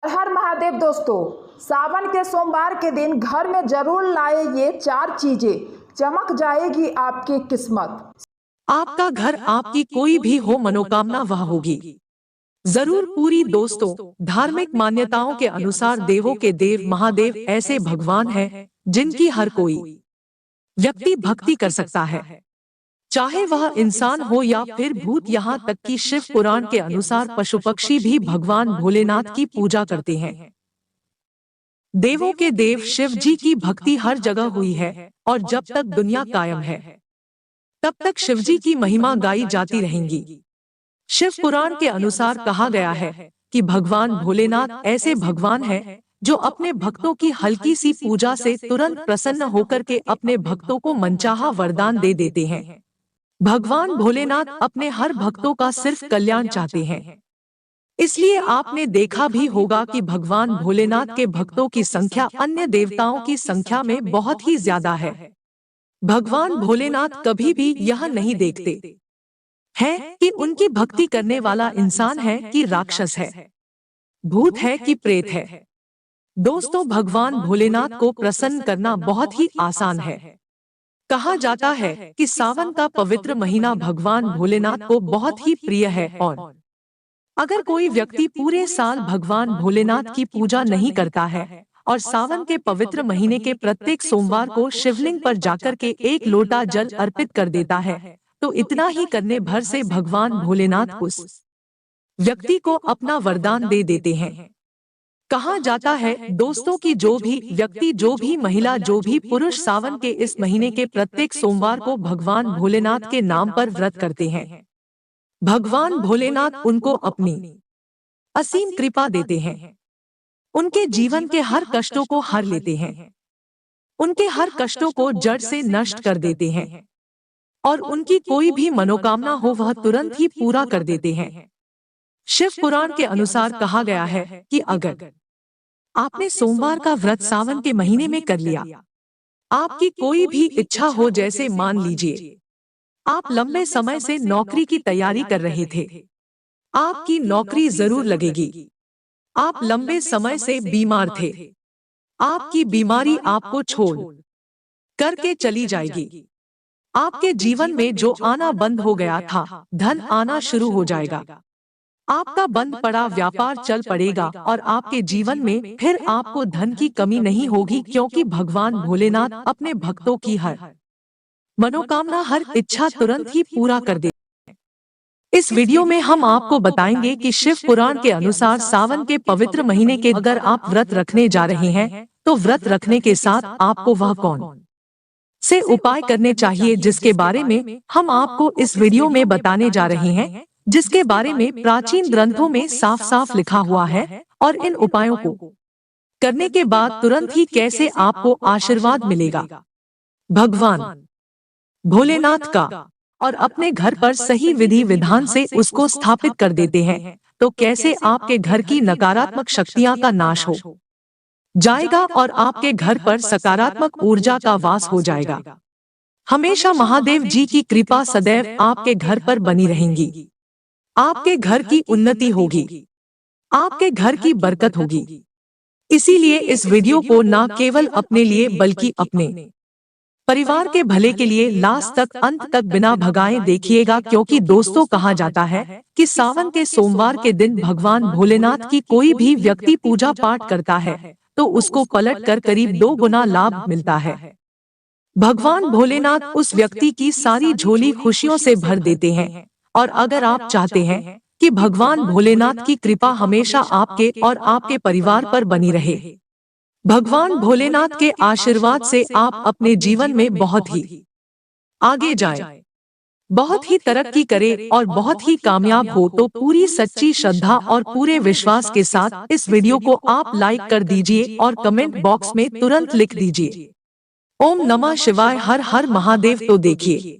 हर महादेव दोस्तों, सावन के सोमवार के दिन घर में जरूर लाए ये 4 चीजें, चमक जाएगी आपकी किस्मत। आपका घर आपकी कोई भी हो मनोकामना वह होगी जरूर पूरी। दोस्तों, धार्मिक मान्यताओं के अनुसार देवों के देव महादेव ऐसे भगवान हैं जिनकी हर कोई व्यक्ति भक्ति कर सकता है, चाहे वह इंसान हो या फिर भूत। यहाँ तक कि शिव पुराण के अनुसार पशु पक्षी भी भगवान भोलेनाथ की पूजा करते हैं। देवों के देव शिव जी की भक्ति हर जगह हुई है और जब तक दुनिया कायम है तब तक शिव जी की महिमा गाई जाती रहेंगी। शिव पुराण के अनुसार कहा गया है कि भगवान भोलेनाथ ऐसे भगवान हैं जो अपने भक्तों की हल्की सी पूजा से तुरंत प्रसन्न होकर के अपने भक्तों को मनचाहा वरदान दे देते हैं। भगवान भोलेनाथ अपने हर भक्तों का सिर्फ कल्याण चाहते हैं, इसलिए आपने देखा भी होगा कि भगवान भोलेनाथ के भक्तों की संख्या अन्य देवताओं की संख्या में बहुत ही ज्यादा है। भगवान भोलेनाथ कभी भी यह नहीं देखते हैं कि उनकी भक्ति करने वाला इंसान है कि राक्षस है, भूत है कि प्रेत है। दोस्तों, भगवान भोलेनाथ को प्रसन्न करना बहुत ही आसान है। कहा जाता है कि सावन का पवित्र महीना भगवान भोलेनाथ को बहुत ही प्रिय है और अगर कोई व्यक्ति पूरे साल भगवान भोलेनाथ की पूजा नहीं करता है और सावन के पवित्र महीने के प्रत्येक सोमवार को शिवलिंग पर जाकर के 1 लोटा जल अर्पित कर देता है, तो इतना ही करने भर से भगवान भोलेनाथ उस व्यक्ति को अपना वरदान दे देते हैं। कहा जाता है दोस्तों कि जो भी व्यक्ति, जो भी महिला, जो भी पुरुष सावन के इस महीने के प्रत्येक सोमवार को भगवान भोलेनाथ के नाम पर व्रत करते हैं, भगवान भोलेनाथ उनको अपनी असीम कृपा देते हैं, उनके जीवन के हर कष्टों को हर लेते हैं, उनके हर कष्टों को जड़ से नष्ट कर देते हैं और उनकी कोई भी मनोकामना हो वह तुरंत ही पूरा कर देते हैं। शिव पुराण के अनुसार कहा गया है कि अगर आपने सोमवार का व्रत सावन के महीने में कर लिया, आपकी कोई भी इच्छा हो, जैसे मान लीजिए आप लंबे समय से नौकरी की तैयारी कर रहे थे, आपकी नौकरी जरूर लगेगी। आप लंबे समय से बीमार थे, आपकी बीमारी आपको छोड़ करके चली जाएगी। आपके जीवन में जो आना बंद हो गया था, धन आना शुरू हो जाएगा। आपका बंद पड़ा व्यापार चल पड़ेगा और आपके जीवन में फिर आपको धन की कमी नहीं होगी, क्योंकि भगवान भोलेनाथ अपने भक्तों की हर मनोकामना, हर इच्छा तुरंत ही पूरा कर देते हैं। इस वीडियो में हम आपको बताएंगे कि शिव पुराण के अनुसार सावन के पवित्र महीने के अगर आप व्रत रखने जा रहे हैं तो व्रत रखने के साथ आपको वह कौन से उपाय करने चाहिए, जिसके बारे में हम आपको इस वीडियो में बताने जा रहे हैं, जिसके बारे में प्राचीन ग्रंथों में साफ साफ लिखा हुआ है। और इन उपायों को करने के बाद तुरंत ही कैसे आपको आशीर्वाद मिलेगा भगवान भोलेनाथ का, और अपने घर पर सही विधि विधान से उसको स्थापित कर देते हैं, तो कैसे आपके घर की नकारात्मक शक्तियां का नाश हो जाएगा और आपके घर पर सकारात्मक ऊर्जा का वास हो जाएगा। हमेशा महादेव जी की कृपा सदैव आपके घर पर बनी रहेंगी। आपके घर की उन्नति होगी, आपके घर की बरकत होगी। इसीलिए इस वीडियो को न केवल अपने लिए बल्कि अपने परिवार के भले के लिए लास्ट तक, अंत तक बिना भगाए देखिएगा, क्योंकि दोस्तों कहा जाता है कि सावन के सोमवार के दिन भगवान भोलेनाथ की कोई भी व्यक्ति पूजा पाठ करता है तो उसको पलट कर करीब 2 गुना लाभ मिलता है। भगवान भोलेनाथ उस व्यक्ति की सारी झोली खुशियों से भर देते हैं। और अगर आप चाहते हैं कि भगवान भोलेनाथ की कृपा हमेशा आपके और आपके परिवार पर बनी रहे, भगवान भोलेनाथ के आशीर्वाद से आप अपने जीवन में बहुत ही आगे जाएं, बहुत ही तरक्की करें और बहुत ही कामयाब हो, तो पूरी सच्ची श्रद्धा और पूरे विश्वास के साथ इस वीडियो को आप लाइक कर दीजिए और कमेंट बॉक्स में तुरंत लिख दीजिए ओम नमः शिवाय, हर हर महादेव। तो देखिए,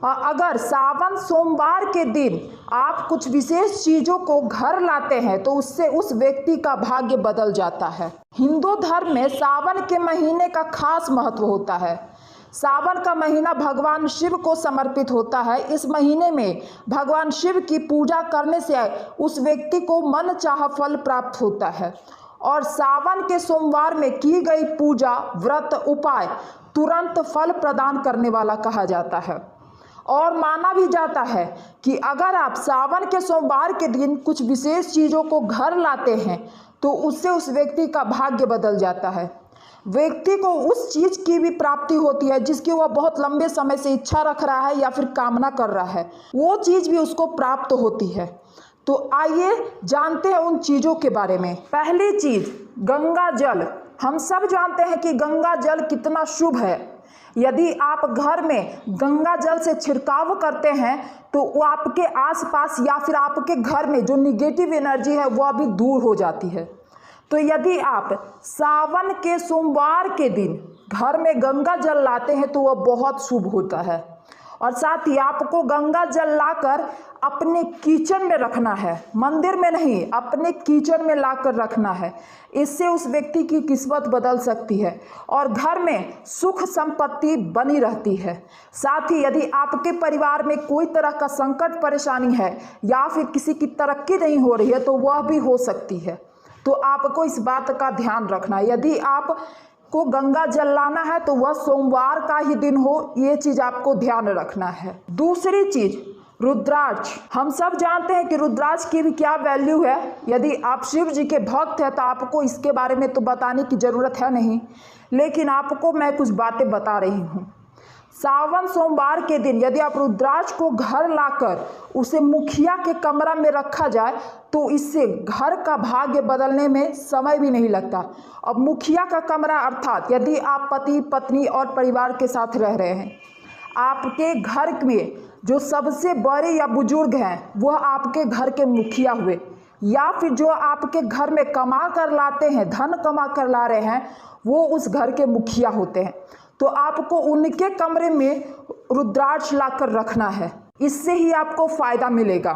अगर सावन सोमवार के दिन आप कुछ विशेष चीजों को घर लाते हैं तो उससे उस व्यक्ति का भाग्य बदल जाता है। हिंदू धर्म में सावन के महीने का खास महत्व होता है। सावन का महीना भगवान शिव को समर्पित होता है। इस महीने में भगवान शिव की पूजा करने से उस व्यक्ति को मनचाहा फल प्राप्त होता है और सावन के सोमवार में की गई पूजा, व्रत, उपाय तुरंत फल प्रदान करने वाला कहा जाता है। और माना भी जाता है कि अगर आप सावन के सोमवार के दिन कुछ विशेष चीज़ों को घर लाते हैं तो उससे उस व्यक्ति का भाग्य बदल जाता है। व्यक्ति को उस चीज़ की भी प्राप्ति होती है जिसकी वह बहुत लंबे समय से इच्छा रख रहा है या फिर कामना कर रहा है, वो चीज़ भी उसको प्राप्त होती है। तो आइए जानते हैं उन चीज़ों के बारे में। पहली चीज़, गंगा जल। हम सब जानते हैं कि गंगा जल कितना शुभ है। यदि आप घर में गंगा जल से छिड़काव करते हैं तो वो आपके आसपास या फिर आपके घर में जो निगेटिव एनर्जी है वह भी दूर हो जाती है। तो यदि आप सावन के सोमवार के दिन घर में गंगा जल लाते हैं तो वह बहुत शुभ होता है। और साथ ही आपको गंगा जल लाकर अपने किचन में रखना है, मंदिर में नहीं, अपने किचन में लाकर रखना है। इससे उस व्यक्ति की किस्मत बदल सकती है और घर में सुख संपत्ति बनी रहती है। साथ ही यदि आपके परिवार में कोई तरह का संकट परेशानी है या फिर किसी की तरक्की नहीं हो रही है तो वह भी हो सकती है। तो आपको इस बात का ध्यान रखना है। यदि आप को गंगा जल लाना है तो वह सोमवार का ही दिन हो, ये चीज आपको ध्यान रखना है। दूसरी चीज, रुद्राक्ष। हम सब जानते हैं कि रुद्राक्ष की भी क्या वैल्यू है। यदि आप शिव जी के भक्त हैं तो आपको इसके बारे में तो बताने की जरूरत है नहीं, लेकिन आपको मैं कुछ बातें बता रही हूँ। सावन सोमवार के दिन यदि आप रुद्राक्ष को घर लाकर उसे मुखिया के कमरा में रखा जाए तो इससे घर का भाग्य बदलने में समय भी नहीं लगता। अब मुखिया का कमरा अर्थात यदि आप पति पत्नी और परिवार के साथ रह रहे हैं, आपके घर में जो सबसे बड़े या बुजुर्ग हैं वह आपके घर के मुखिया हुए, या फिर जो आपके घर में कमा कर लाते हैं, धन कमा कर ला रहे हैं, वो उस घर के मुखिया होते हैं। तो आपको उनके कमरे में रुद्राक्ष लाकर रखना है, इससे ही आपको फायदा मिलेगा।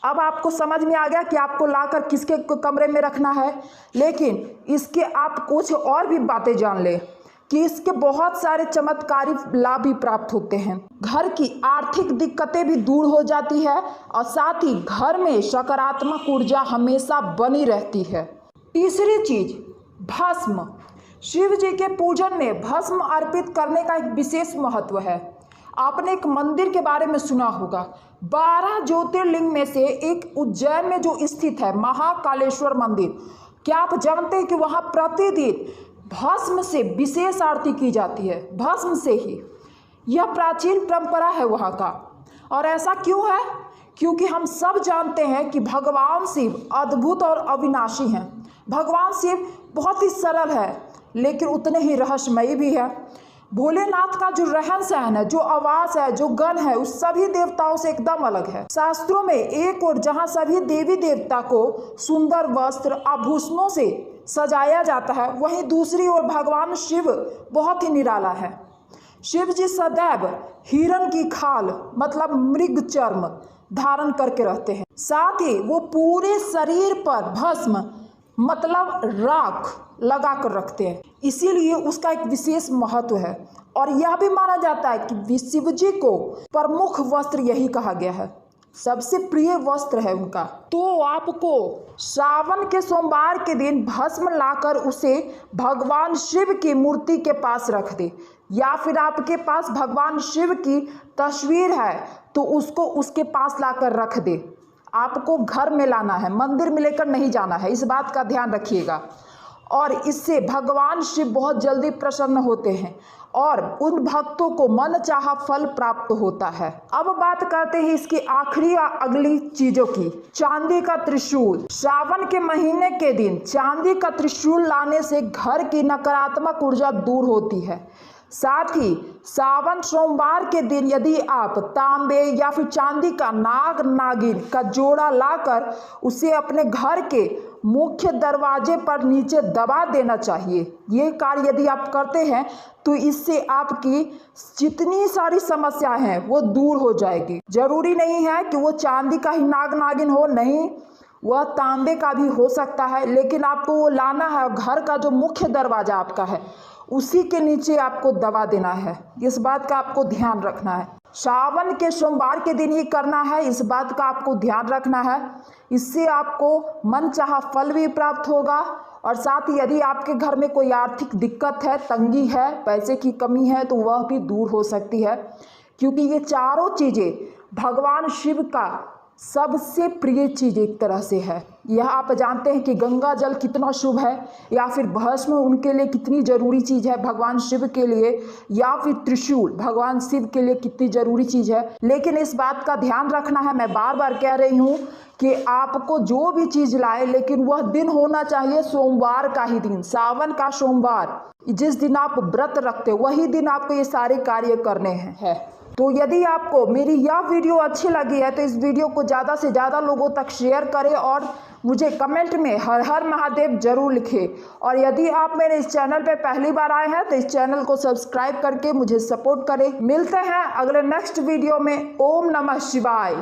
अब आपको समझ में आ गया कि आपको लाकर किसके कमरे में रखना है। लेकिन इसके आप कुछ और भी बातें जान ले कि इसके बहुत सारे चमत्कारी लाभ भी प्राप्त होते हैं। घर की आर्थिक दिक्कतें भी दूर हो जाती है और साथ ही घर में सकारात्मक ऊर्जा हमेशा बनी रहती है। तीसरी चीज, भस्म। शिव जी के पूजन में भस्म अर्पित करने का एक विशेष महत्व है। आपने एक मंदिर के बारे में सुना होगा, 12 ज्योतिर्लिंग में से एक उज्जैन में जो स्थित है महाकालेश्वर मंदिर। क्या आप जानते हैं कि वहाँ प्रतिदिन भस्म से विशेष आरती की जाती है? भस्म से ही, यह प्राचीन परंपरा है वहाँ का। और ऐसा क्यों है? क्योंकि हम सब जानते हैं कि भगवान शिव अद्भुत और अविनाशी हैं। भगवान शिव बहुत ही सरल है लेकिन उतने ही रहस्यमयी भी है। भोलेनाथ का जो रहन सहन है, जो आवास है, जो गण है, उस सभी देवताओं से एकदम अलग है। शास्त्रों में एक और जहाँ सभी देवी देवता को सुंदर वस्त्र आभूषणों से सजाया जाता है, वहीं दूसरी ओर भगवान शिव बहुत ही निराला है। शिव जी सदैव हिरण की खाल मतलब मृग चर्म धारण करके रहते हैं। साथ ही वो पूरे शरीर पर भस्म मतलब राख लगा कर रखते हैं, इसीलिए उसका एक विशेष महत्व है। और यह भी माना जाता है कि शिव जी को प्रमुख वस्त्र यही कहा गया है, सबसे प्रिय वस्त्र है उनका। तो आपको सावन के सोमवार के दिन भस्म लाकर उसे भगवान शिव की मूर्ति के पास रख दे, या फिर आपके पास भगवान शिव की तस्वीर है तो उसको उसके पास लाकर रख दे। आपको घर में लाना है, मंदिर में लेकर नहीं जाना है, इस बात का ध्यान रखिएगा। और इससे भगवान शिव बहुत जल्दी प्रसन्न होते हैं और उन भक्तों को मनचाहा फल प्राप्त होता है। अब बात करते हैं इसकी आखिरी या अगली चीजों की। चांदी का त्रिशूल। सावन के महीने के दिन चांदी का त्रिशूल लाने से घर की नकारात्मक ऊर्जा दूर होती है। साथ ही सावन सोमवार के दिन यदि आप तांबे या फिर चांदी का नाग नागिन का जोड़ा लाकर उसे अपने घर के मुख्य दरवाजे पर नीचे दबा देना चाहिए। ये कार्य यदि आप करते हैं तो इससे आपकी जितनी सारी समस्याएं हैं वो दूर हो जाएगी। जरूरी नहीं है कि वो चांदी का ही नाग नागिन हो, नहीं, वह तांबे का भी हो सकता है, लेकिन आपको वो लाना है, घर का जो मुख्य दरवाज़ा आपका है उसी के नीचे आपको दबा देना है। इस बात का आपको ध्यान रखना है। सावन के सोमवार के दिन ही करना है, इस बात का आपको ध्यान रखना है। इससे आपको मनचाहा फल भी प्राप्त होगा और साथ ही यदि आपके घर में कोई आर्थिक दिक्कत है, तंगी है, पैसे की कमी है तो वह भी दूर हो सकती है, क्योंकि ये चारों चीज़ें भगवान शिव का सबसे प्रिय चीज़ एक तरह से है। यह आप जानते हैं कि गंगा जल कितना शुभ है, या फिर भस्म उनके लिए कितनी ज़रूरी चीज़ है भगवान शिव के लिए, या फिर त्रिशूल भगवान शिव के लिए कितनी ज़रूरी चीज़ है। लेकिन इस बात का ध्यान रखना है, मैं बार बार कह रही हूँ कि आपको जो भी चीज़ लाए, लेकिन वह दिन होना चाहिए सोमवार का ही दिन, सावन का सोमवार, जिस दिन आप व्रत रखते वही दिन आपको ये सारे कार्य करने हैं। तो यदि आपको मेरी यह वीडियो अच्छी लगी है तो इस वीडियो को ज़्यादा से ज़्यादा लोगों तक शेयर करें और मुझे कमेंट में हर हर महादेव जरूर लिखें। और यदि आप मेरे इस चैनल पे पहली बार आए हैं तो इस चैनल को सब्सक्राइब करके मुझे सपोर्ट करें। मिलते हैं अगले नेक्स्ट वीडियो में। ओम नमः शिवाय।